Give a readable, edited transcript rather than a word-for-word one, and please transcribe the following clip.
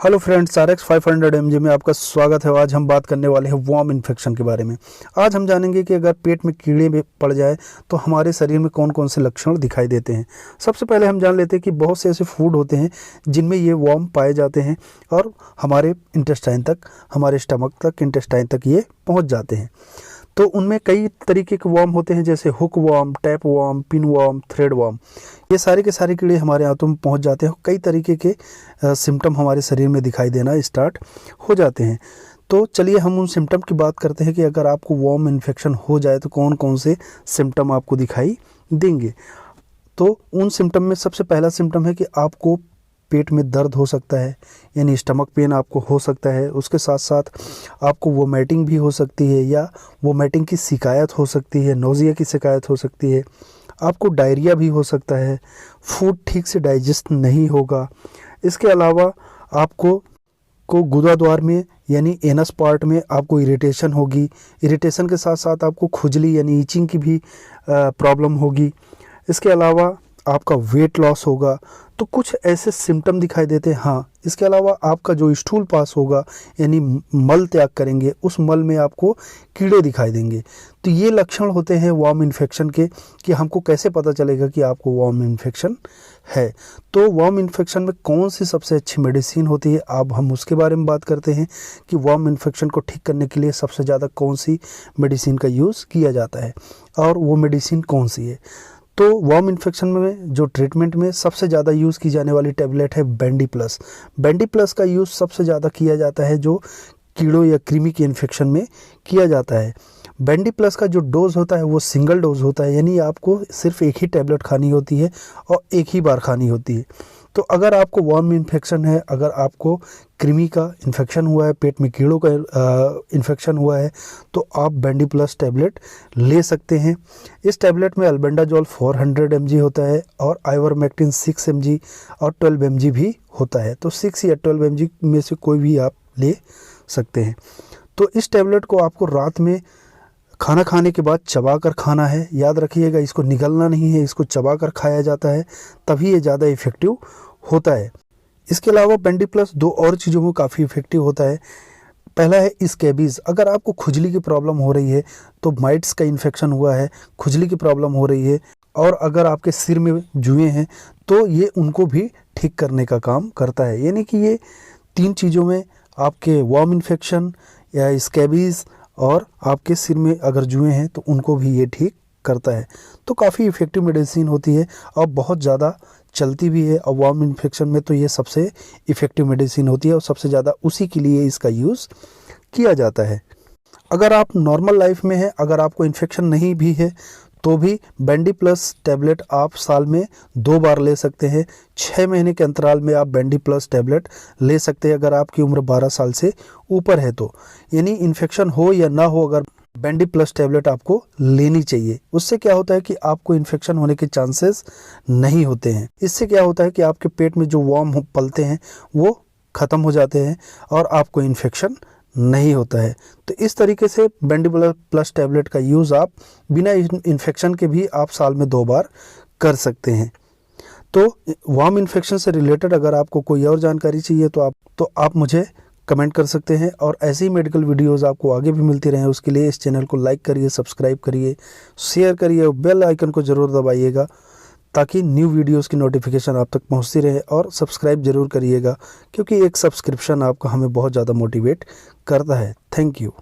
Hello friends, RX 500 mg में आपका स्वागत है। आज हम बात करने वाले हैं वॉर्म इन्फेक्शन के बारे में। आज हम जानेंगे कि अगर पेट में कीड़े में पड़ जाए तो हमारे शरीर में कौन कौन से लक्षण दिखाई देते हैं। सबसे पहले हम जान लेते हैं कि बहुत से ऐसे फूड होते हैं जिनमें ये वॉर्म पाए जाते हैं और हमारे इंटेस्टाइन तक, हमारे स्टमक तक, इंटेस्टाइन तक ये पहुँच जाते हैं। तो उनमें कई तरीके के वॉर्म होते हैं, जैसे hook worm, tape worm, pin worm, thread worm. ये सारे के सारे कीड़े हमारे हाथों में पहुंच जाते हैं। कई तरीके के सिम्टम हमारे शरीर में दिखाई देना स्टार्ट हो जाते हैं। तो चलिए हम उन सिम्टम की बात करते हैं कि अगर आपको वॉर्म इन्फेक्शन हो जाए तो कौन कौन से सिम्टम आपको दिखाई देंगे। तो उन सिम्टम में सबसे पहला सिम्टम है कि आपको पेट में दर्द हो सकता है, यानी स्टमक पेन आपको हो सकता है। उसके साथ साथ आपको वोमिटिंग भी हो सकती है या वोमिटिंग की शिकायत हो सकती है, नोज़िया की शिकायत हो सकती है। आपको डायरिया भी हो सकता है, फूड ठीक से डाइजेस्ट नहीं होगा। इसके अलावा आपको गुदाद्वार में यानी एनस पार्ट में आपको इरिटेशन होगी। इरिटेशन के साथ साथ आपको खुजली यानी ईचिंग की भी प्रॉब्लम होगी। इसके अलावा आपका वेट लॉस होगा। तो कुछ ऐसे सिम्टम दिखाई देते हैं। हाँ, इसके अलावा आपका जो स्टूल पास होगा यानी मल त्याग करेंगे, उस मल में आपको कीड़े दिखाई देंगे। तो ये लक्षण होते हैं वॉर्म इन्फेक्शन के कि हमको कैसे पता चलेगा कि आपको वॉर्म इन्फेक्शन है। तो वॉर्म इन्फेक्शन में कौन सी सबसे अच्छी मेडिसिन होती है, अब हम उसके बारे में बात करते हैं कि वॉर्म इन्फेक्शन को ठीक करने के लिए सबसे ज़्यादा कौन सी मेडिसिन का यूज़ किया जाता है और वो मेडिसिन कौन सी है। तो वॉर्म इन्फेक्शन में जो ट्रीटमेंट में सबसे ज़्यादा यूज़ की जाने वाली टैबलेट है बेंडी प्लस। बेंडी प्लस का यूज़ सबसे ज़्यादा किया जाता है जो कीड़ों या कृमि के इन्फेक्शन में किया जाता है। बेंडी प्लस का जो डोज होता है वो सिंगल डोज होता है, यानी आपको सिर्फ एक ही टैबलेट खानी होती है और एक ही बार खानी होती है। तो अगर आपको वॉर्म इन्फेक्शन है, अगर आपको कृमि का इन्फेक्शन हुआ है, पेट में कीड़ों का इन्फेक्शन हुआ है, तो आप बेंडी प्लस टैबलेट ले सकते हैं। इस टैबलेट में अल्बेंडाजोल 400 mg होता है और आइवरमेक्टिन 6 mg और 12 mg भी होता है। तो 6 या 12 mg में से कोई भी आप ले सकते हैं। तो इस टैबलेट को आपको रात में खाना खाने के बाद चबा कर खाना है। याद रखिएगा, इसको निगलना नहीं है, इसको चबा कर खाया जाता है, तभी ये ज़्यादा इफ़ेक्टिव होता है। इसके अलावा बेंडी प्लस दो और चीज़ों में काफ़ी इफ़ेक्टिव होता है। पहला है स्कैबीज़। अगर आपको खुजली की प्रॉब्लम हो रही है, तो माइट्स का इन्फेक्शन हुआ है, खुजली की प्रॉब्लम हो रही है और अगर आपके सिर में जुएँ हैं तो ये उनको भी ठीक करने का काम करता है। यानी कि ये 3 चीज़ों में, आपके वॉर्म इन्फेक्शन या स्कैबीज़ और आपके सिर में अगर जुएँ हैं तो उनको भी ये ठीक करता है। तो काफ़ी इफ़ेक्टिव मेडिसिन होती है और बहुत ज़्यादा चलती भी है। और वॉर्म इन्फेक्शन में तो ये सबसे इफ़ेक्टिव मेडिसिन होती है और सबसे ज़्यादा उसी के लिए इसका यूज़ किया जाता है। अगर आप नॉर्मल लाइफ में हैं, अगर आपको इन्फेक्शन नहीं भी है, तो भी बेंडी प्लस टैबलेट आप साल में 2 बार ले सकते हैं। 6 महीने के अंतराल में आप बेंडी प्लस टैबलेट ले सकते हैं अगर आपकी उम्र 12 साल से ऊपर है तो। यानी इन्फेक्शन हो या ना हो, अगर बेंडी प्लस टैबलेट आपको लेनी चाहिए। उससे क्या होता है कि आपको इन्फेक्शन होने के चांसेस नहीं होते हैं। इससे क्या होता है कि आपके पेट में जो वॉर्म पलते हैं वो ख़त्म हो जाते हैं और आपको इन्फेक्शन नहीं होता है। तो इस तरीके से बेंडी प्लस टैबलेट का यूज़ आप बिना इन्फेक्शन के भी आप साल में 2 बार कर सकते हैं। तो वॉर्म इन्फेक्शन से रिलेटेड अगर आपको कोई और जानकारी चाहिए तो आप मुझे कमेंट कर सकते हैं। और ऐसी ही मेडिकल वीडियोस आपको आगे भी मिलती रहें, उसके लिए इस चैनल को लाइक करिए, सब्सक्राइब करिए, शेयर करिए और बेल आइकन को ज़रूर दबाइएगा ताकि न्यू वीडियोस की नोटिफिकेशन आप तक पहुंचती रहे। और सब्सक्राइब ज़रूर करिएगा क्योंकि एक सब्सक्रिप्शन आपका हमें बहुत ज़्यादा मोटिवेट करता है। Thank you.